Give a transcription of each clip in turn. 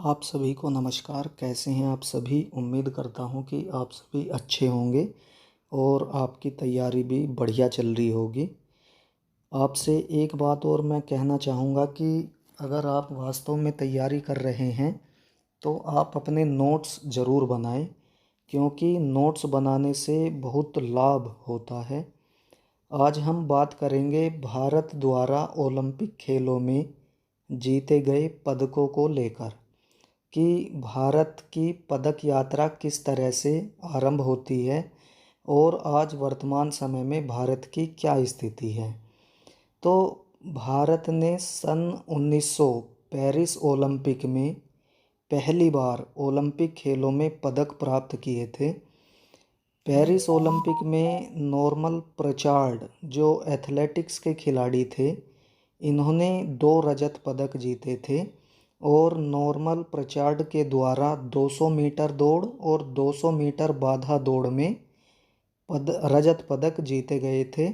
आप सभी को नमस्कार। कैसे हैं आप सभी? उम्मीद करता हूं कि आप सभी अच्छे होंगे और आपकी तैयारी भी बढ़िया चल रही होगी। आपसे एक बात और मैं कहना चाहूँगा कि अगर आप वास्तव में तैयारी कर रहे हैं तो आप अपने नोट्स ज़रूर बनाएं, क्योंकि नोट्स बनाने से बहुत लाभ होता है। आज हम बात करेंगे भारत द्वारा ओलंपिक खेलों में जीते गए पदकों को लेकर कि भारत की पदक यात्रा किस तरह से आरंभ होती है और आज वर्तमान समय में भारत की क्या स्थिति है। तो भारत ने सन 1900 पेरिस ओलंपिक में पहली बार ओलंपिक खेलों में पदक प्राप्त किए थे। पेरिस ओलंपिक में नॉर्मन प्रचार्ड जो एथलेटिक्स के खिलाड़ी थे, इन्होंने 2 रजत पदक जीते थे और नॉर्मन प्रचार्ड के द्वारा 200 मीटर दौड़ और 200 मीटर बाधा दौड़ में रजत पदक जीते गए थे।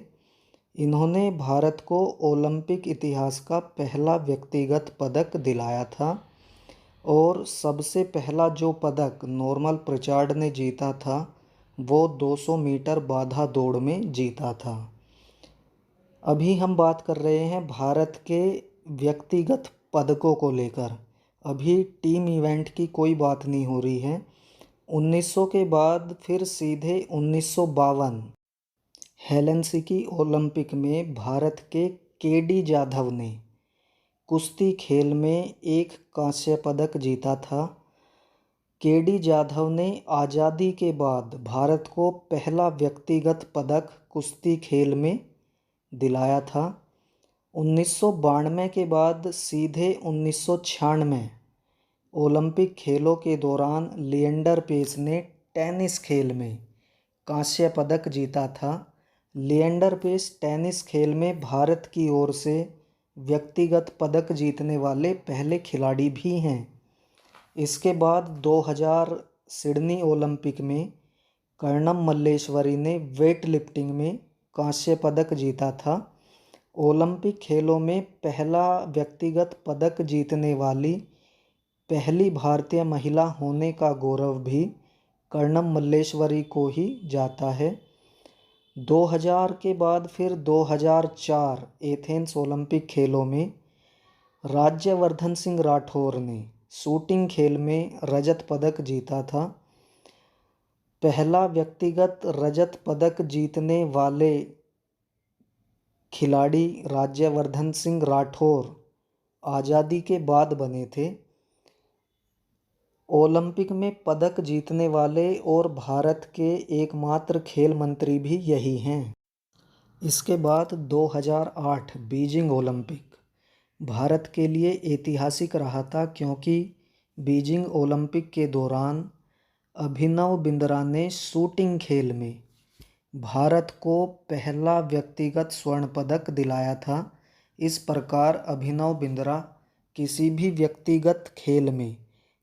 इन्होंने भारत को ओलंपिक इतिहास का पहला व्यक्तिगत पदक दिलाया था और सबसे पहला जो पदक नॉर्मन प्रचार्ड ने जीता था वो 200 मीटर बाधा दौड़ में जीता था। अभी हम बात कर रहे हैं भारत के व्यक्तिगत पदकों को लेकर। अभी टीम इवेंट की कोई बात नहीं हो रही है। 1900 के बाद फिर सीधे 1952 हेलेंसिकी ओलंपिक में भारत के केडी जाधव ने कुश्ती खेल में एक कांस्य पदक जीता था। केडी जाधव ने आज़ादी के बाद भारत को पहला व्यक्तिगत पदक कुश्ती खेल में दिलाया था। 1992 के बाद सीधे 1996 ओलंपिक खेलों के दौरान लिएंडर पेस ने टेनिस खेल में कांस्य पदक जीता था। लिएंडर पेस टेनिस खेल में भारत की ओर से व्यक्तिगत पदक जीतने वाले पहले खिलाड़ी भी हैं। इसके बाद 2000 सिडनी ओलंपिक में कर्णम मल्लेश्वरी ने वेट लिफ्टिंग में कांस्य पदक जीता था। ओलंपिक खेलों में पहला व्यक्तिगत पदक जीतने वाली पहली भारतीय महिला होने का गौरव भी कर्णम मल्लेश्वरी को ही जाता है। 2000 के बाद फिर 2004 एथेंस ओलंपिक खेलों में राज्यवर्धन सिंह राठौर ने शूटिंग खेल में रजत पदक जीता था। पहला व्यक्तिगत रजत पदक जीतने वाले खिलाड़ी राज्यवर्धन सिंह राठौर आज़ादी के बाद बने थे। ओलंपिक में पदक जीतने वाले और भारत के एकमात्र खेल मंत्री भी यही हैं। इसके बाद 2008 बीजिंग ओलंपिक भारत के लिए ऐतिहासिक रहा था, क्योंकि बीजिंग ओलंपिक के दौरान अभिनव बिंद्रा ने शूटिंग खेल में भारत को पहला व्यक्तिगत स्वर्ण पदक दिलाया था। इस प्रकार अभिनव बिंद्रा किसी भी व्यक्तिगत खेल में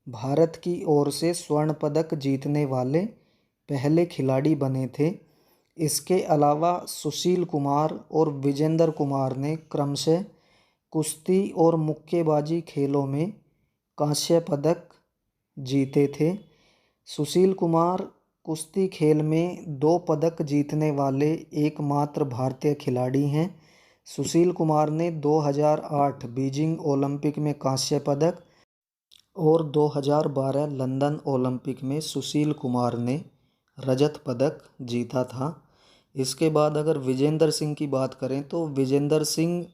भारत की ओर से स्वर्ण पदक जीतने वाले पहले खिलाड़ी बने थे। इसके अलावा सुशील कुमार और विजेंद्र कुमार ने क्रमशः कुश्ती और मुक्केबाजी खेलों में कांस्य पदक जीते थे। सुशील कुमार कुश्ती खेल में 2 पदक जीतने वाले एकमात्र भारतीय खिलाड़ी हैं। सुशील कुमार ने 2008 बीजिंग ओलंपिक में कांस्य पदक और 2012 लंदन ओलंपिक में सुशील कुमार ने रजत पदक जीता था। इसके बाद अगर विजेंद्र सिंह की बात करें तो विजेंद्र सिंह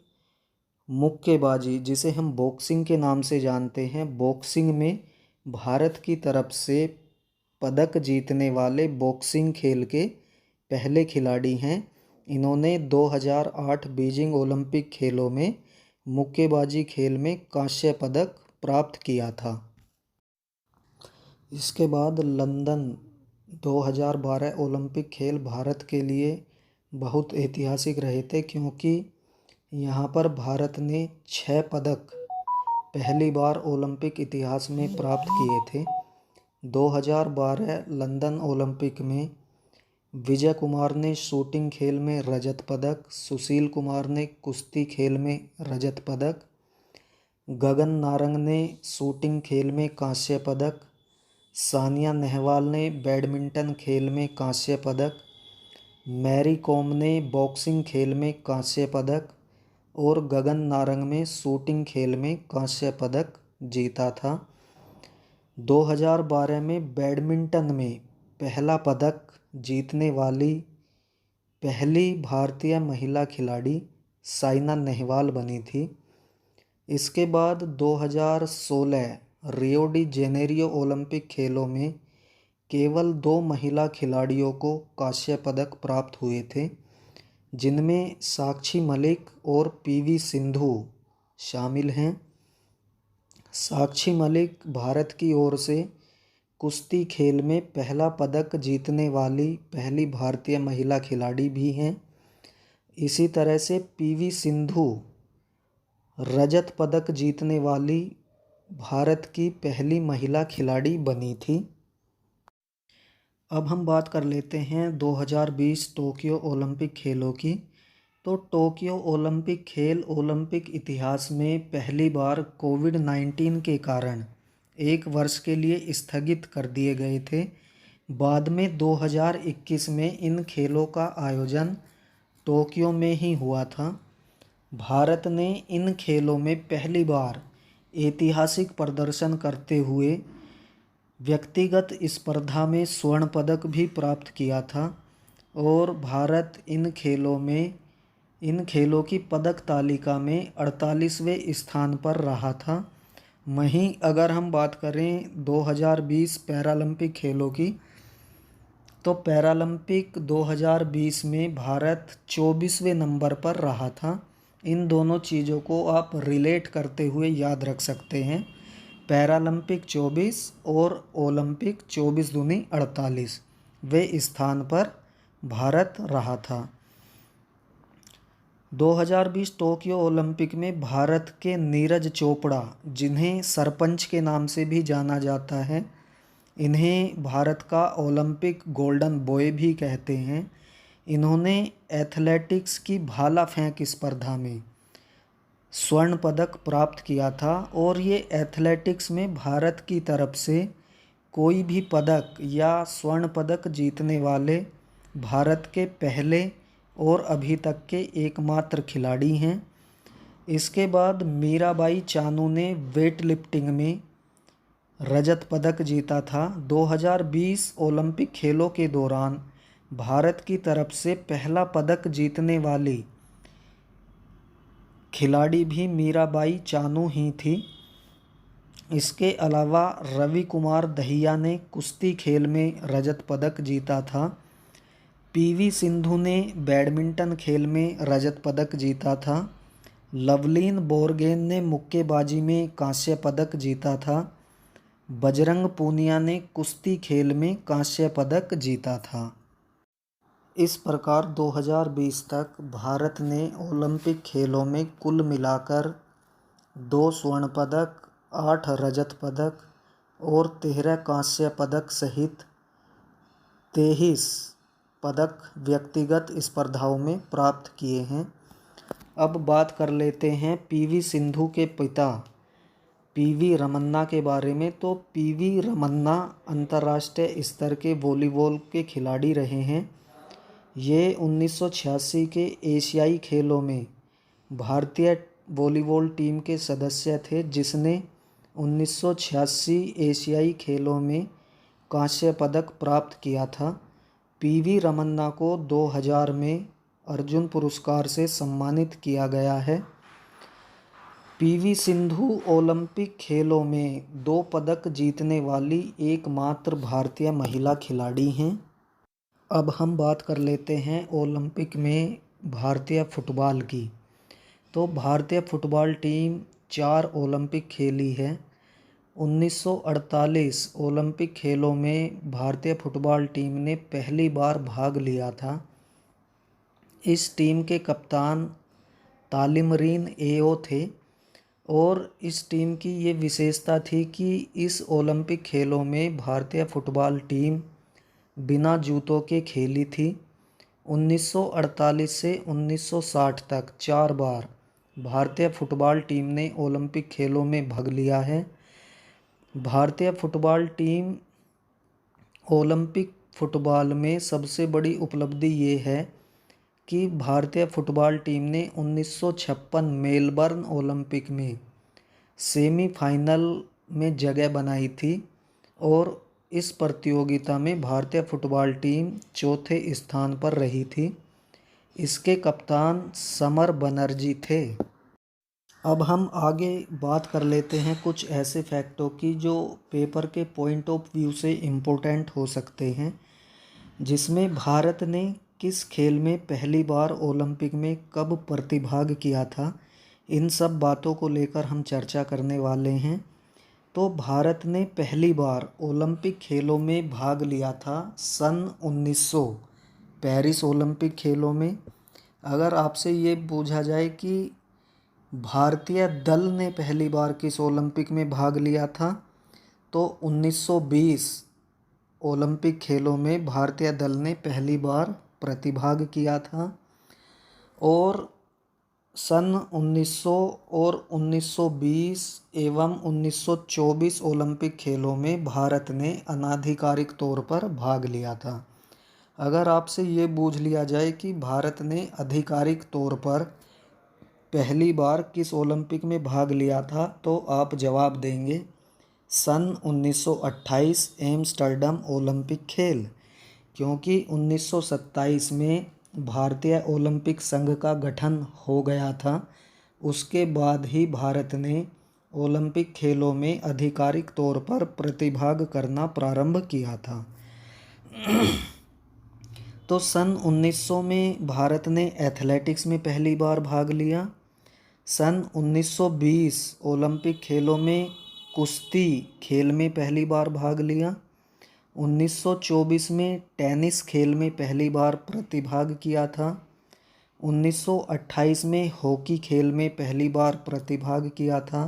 मुक्केबाजी, जिसे हम बॉक्सिंग के नाम से जानते हैं, बॉक्सिंग में भारत की तरफ से पदक जीतने वाले बॉक्सिंग खेल के पहले खिलाड़ी हैं। इन्होंने 2008 बीजिंग ओलंपिक खेलों में मुक्केबाजी खेल में कांस्य पदक प्राप्त किया था। इसके बाद लंदन 2012 ओलंपिक खेल भारत के लिए बहुत ऐतिहासिक रहे थे, क्योंकि यहाँ पर भारत ने 6 पदक पहली बार ओलंपिक इतिहास में प्राप्त किए थे। 2012 लंदन ओलंपिक में विजय कुमार ने शूटिंग खेल में रजत पदक, सुशील कुमार ने कुश्ती खेल में रजत पदक, गगन नारंग ने शूटिंग खेल में कांस्य पदक, सानिया नेहवाल ने बैडमिंटन खेल में कांस्य पदक, मैरी कॉम ने बॉक्सिंग खेल में कांस्य पदक और गगन नारंग में शूटिंग खेल में कांस्य पदक जीता था। 2012 में बैडमिंटन में पहला पदक जीतने वाली पहली भारतीय महिला खिलाड़ी साइना नेहवाल बनी थी। इसके बाद 2016 रियो डी जेनेरियो ओलंपिक खेलों में केवल 2 महिला खिलाड़ियों को कांस्य पदक प्राप्त हुए थे, जिनमें साक्षी मलिक और पीवी सिंधु शामिल हैं। साक्षी मलिक भारत की ओर से कुश्ती खेल में पहला पदक जीतने वाली पहली भारतीय महिला खिलाड़ी भी हैं। इसी तरह से पीवी सिंधु रजत पदक जीतने वाली भारत की पहली महिला खिलाड़ी बनी थी। अब हम बात कर लेते हैं 2020 टोक्यो ओलंपिक खेलों की। तो टोक्यो ओलंपिक खेल ओलंपिक इतिहास में पहली बार कोविड-19 के कारण 1 वर्ष के लिए स्थगित कर दिए गए थे। बाद में 2021 में इन खेलों का आयोजन टोक्यो में ही हुआ था। भारत ने इन खेलों में पहली बार ऐतिहासिक प्रदर्शन करते हुए व्यक्तिगत स्पर्धा में स्वर्ण पदक भी प्राप्त किया था और भारत इन खेलों की पदक तालिका में 48वें स्थान पर रहा था। वहीं अगर हम बात करें 2020 पैरालंपिक खेलों की, तो पैरालंपिक 2020 में भारत 24वें नंबर पर रहा था। इन दोनों चीज़ों को आप रिलेट करते हुए याद रख सकते हैं। पैरालंपिक 24 और ओलंपिक 24 दूनी 48 वे स्थान पर भारत रहा था। 2020 टोक्यो ओलंपिक में भारत के नीरज चोपड़ा, जिन्हें सरपंच के नाम से भी जाना जाता है, इन्हें भारत का ओलंपिक गोल्डन बॉय भी कहते हैं। इन्होंने एथलेटिक्स की भाला फेंक स्पर्धा में स्वर्ण पदक प्राप्त किया था और ये एथलेटिक्स में भारत की तरफ से कोई भी पदक या स्वर्ण पदक जीतने वाले भारत के पहले और अभी तक के एकमात्र खिलाड़ी हैं। इसके बाद मीराबाई चानू ने वेट लिफ्टिंग में रजत पदक जीता था। 2020 ओलंपिक खेलों के दौरान भारत की तरफ से पहला पदक जीतने वाली खिलाड़ी भी मीराबाई चानू ही थी। इसके अलावा रवि कुमार दहिया ने कुश्ती खेल में रजत पदक जीता था। पीवी सिंधु ने बैडमिंटन खेल में रजत पदक जीता था। लवलीन बोरगोहेन ने मुक्केबाजी में कांस्य पदक जीता था। बजरंग पूनिया ने कुश्ती खेल में कांस्य पदक जीता था। इस प्रकार 2020 तक भारत ने ओलंपिक खेलों में कुल मिलाकर 2 स्वर्ण पदक, 8 रजत पदक और 13 कांस्य पदक सहित 23 पदक व्यक्तिगत स्पर्धाओं में प्राप्त किए हैं। अब बात कर लेते हैं पीवी सिंधु के पिता पीवी रमन्ना के बारे में। तो पीवी रमन्ना अंतर्राष्ट्रीय स्तर के वॉलीबॉल के खिलाड़ी रहे हैं। ये 1986 के एशियाई खेलों में भारतीय वॉलीबॉल टीम के सदस्य थे, जिसने 1986 एशियाई खेलों में कांस्य पदक प्राप्त किया था। पीवी रमन्ना को 2000 में अर्जुन पुरस्कार से सम्मानित किया गया है। पीवी सिंधु ओलंपिक खेलों में 2 पदक जीतने वाली एकमात्र भारतीय महिला खिलाड़ी हैं। अब हम बात कर लेते हैं ओलंपिक में भारतीय फुटबॉल की। तो भारतीय फुटबॉल टीम 4 ओलंपिक खेली है। 1948 ओलंपिक खेलों में भारतीय फुटबॉल टीम ने पहली बार भाग लिया था। इस टीम के कप्तान तालिमरीन एओ थे और इस टीम की ये विशेषता थी कि इस ओलंपिक खेलों में भारतीय फुटबॉल टीम बिना जूतों के खेली थी। 1948 से 1960 तक 4 बार भारतीय फुटबॉल टीम ने ओलंपिक खेलों में भाग लिया है। भारतीय फुटबॉल टीम ओलंपिक फुटबॉल में सबसे बड़ी उपलब्धि ये है कि भारतीय फुटबॉल टीम ने 1956 मेलबर्न ओलंपिक में सेमीफाइनल में जगह बनाई थी और इस प्रतियोगिता में भारतीय फुटबॉल टीम चौथे स्थान पर रही थी। इसके कप्तान समर बनर्जी थे। अब हम आगे बात कर लेते हैं कुछ ऐसे फैक्टों की जो पेपर के पॉइंट ऑफ व्यू से इम्पोर्टेंट हो सकते हैं, जिसमें भारत ने किस खेल में पहली बार ओलंपिक में कब प्रतिभाग किया था, इन सब बातों को लेकर हम चर्चा करने वाले हैं। तो भारत ने पहली बार ओलंपिक खेलों में भाग लिया था सन 1900 पेरिस ओलंपिक खेलों में। अगर आपसे ये पूछा जाए कि भारतीय दल ने पहली बार किस ओलंपिक में भाग लिया था, तो 1920 ओलंपिक खेलों में भारतीय दल ने पहली बार प्रतिभाग किया था। और सन 1900 और 1920 एवं 1924 ओलंपिक खेलों में भारत ने अनाधिकारिक तौर पर भाग लिया था। अगर आपसे ये पूछ लिया जाए कि भारत ने आधिकारिक तौर पर पहली बार किस ओलंपिक में भाग लिया था, तो आप जवाब देंगे सन 1928 एम्स्टर्डम ओलंपिक खेल, क्योंकि 1927 में भारतीय ओलंपिक संघ का गठन हो गया था। उसके बाद ही भारत ने ओलंपिक खेलों में आधिकारिक तौर पर प्रतिभाग करना प्रारंभ किया था। तो सन 1900 में भारत ने एथलेटिक्स में पहली बार भाग लिया। सन 1920 ओलंपिक खेलों में कुश्ती खेल में पहली बार भाग लिया। 1924 में टेनिस खेल में पहली बार प्रतिभाग किया था। 1928 में हॉकी खेल में पहली बार प्रतिभाग किया था।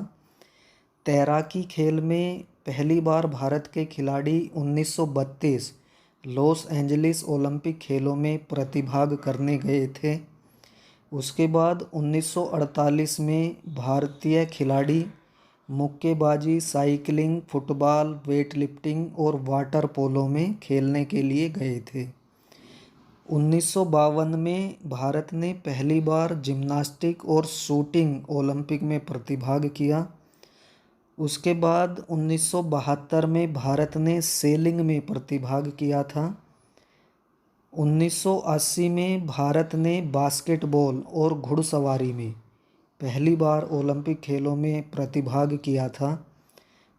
तैराकी खेल में पहली बार भारत के खिलाड़ी 1932 लॉस एंजलिस ओलंपिक खेलों में प्रतिभाग करने गए थे। उसके बाद 1948 में भारतीय खिलाड़ी मुक्केबाजी, साइकिलिंग, फुटबॉल, वेट लिफ्टिंग और वाटर पोलो में खेलने के लिए गए थे। 1952 में भारत ने पहली बार जिम्नास्टिक और शूटिंग ओलंपिक में प्रतिभाग किया। उसके बाद 1972 में भारत ने सेलिंग में प्रतिभाग किया था। 1980 में भारत ने बास्केटबॉल और घुड़सवारी में पहली बार ओलंपिक खेलों में प्रतिभाग किया था।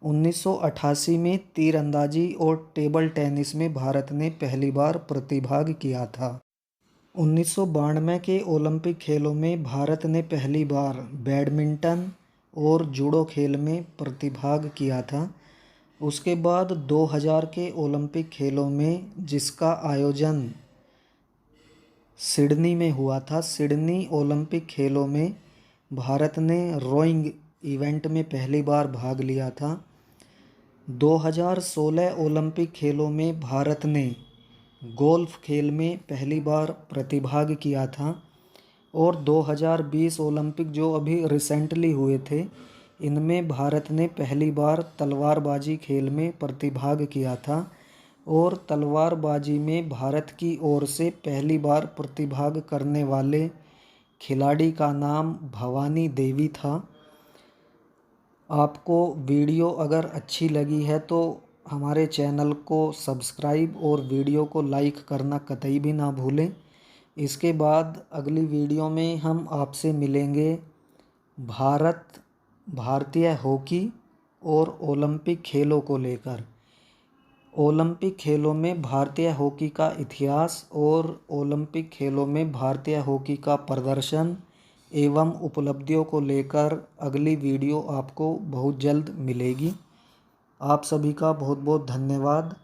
1988 में तीरंदाजी और टेबल टेनिस में भारत ने पहली बार प्रतिभाग किया था। 1992 के ओलंपिक खेलों में भारत ने पहली बार बैडमिंटन और जूडो खेल में प्रतिभाग किया था। उसके बाद 2000 के ओलंपिक खेलों में, जिसका आयोजन सिडनी में हुआ था, सिडनी ओलंपिक खेलों में भारत ने रोइंग इवेंट में पहली बार भाग लिया था। 2016 ओलंपिक खेलों में भारत ने गोल्फ खेल में पहली बार प्रतिभाग किया था। और 2020 ओलंपिक जो अभी रिसेंटली हुए थे, इनमें भारत ने पहली बार तलवारबाजी खेल में प्रतिभाग किया था। और तलवारबाजी में भारत की ओर से पहली बार प्रतिभाग करने वाले खिलाड़ी का नाम भवानी देवी था। आपको वीडियो अगर अच्छी लगी है तो हमारे चैनल को सब्सक्राइब और वीडियो को लाइक करना कतई भी ना भूलें। इसके बाद अगली वीडियो में हम आपसे मिलेंगे भारतीय हॉकी और ओलंपिक खेलों को लेकर। ओलंपिक खेलों में भारतीय हॉकी का इतिहास और ओलंपिक खेलों में भारतीय हॉकी का प्रदर्शन एवं उपलब्धियों को लेकर अगली वीडियो आपको बहुत जल्द मिलेगी। आप सभी का बहुत बहुत धन्यवाद।